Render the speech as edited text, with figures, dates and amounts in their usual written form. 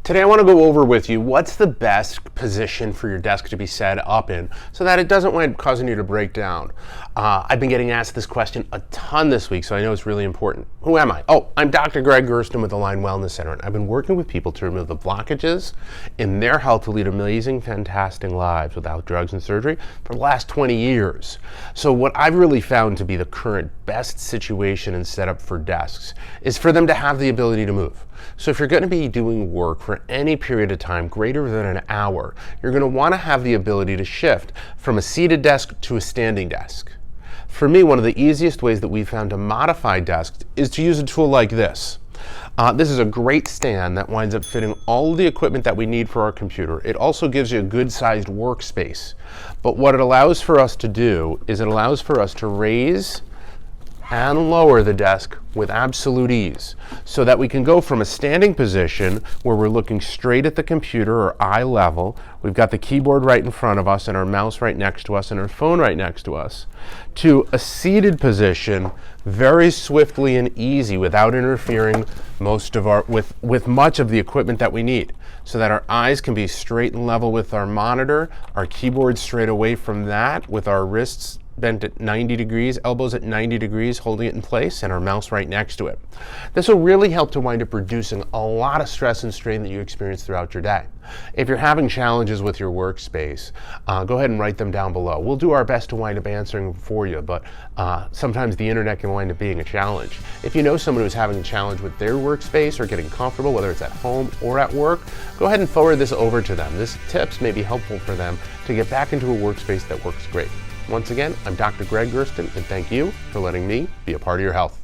Today I want to go over with you what's the best position for your desk to be set up in so that it doesn't wind up causing you to break down. I've been getting asked this question a ton this week, so I know it's really important. Who am I? Oh, I'm Dr. Gregg Gerstin with Align Wellness Center, and I've been working with people to remove the blockages in their health to lead amazing, fantastic lives without drugs and surgery for the last 20 years. So what I've really found to be the current best situation and setup for desks is for them to have the ability to move. So if you're going to be doing work for any period of time greater than an hour, you're going to want to have the ability to shift from a seated desk to a standing desk. For me, one of the easiest ways that we've found to modify desks is to use a tool like this. This is a great stand that winds up fitting all of the equipment that we need for our computer. It also gives you a good-sized workspace. But what it allows for us to do is it allows for us to raise and lower the desk with absolute ease so that we can go from a standing position where we're looking straight at the computer or eye level. We've got the keyboard right in front of us and our mouse right next to us and our phone right next to us, to a seated position very swiftly and easy without interfering with much of the equipment that we need, so that our eyes can be straight and level with our monitor, our keyboard straight away from that with our wrists bent at 90 degrees, elbows at 90 degrees, holding it in place, and our mouse right next to it. This will really help to wind up reducing a lot of stress and strain that you experience throughout your day. If you're having challenges with your workspace, go ahead and write them down below. We'll do our best to wind up answering them for you, but sometimes the internet can wind up being a challenge. If you know someone who's having a challenge with their workspace or getting comfortable, whether it's at home or at work, go ahead and forward this over to them. This tips may be helpful for them to get back into a workspace that works great. Once again, I'm Dr. Gregg Gerstin, and thank you for letting me be a part of your health.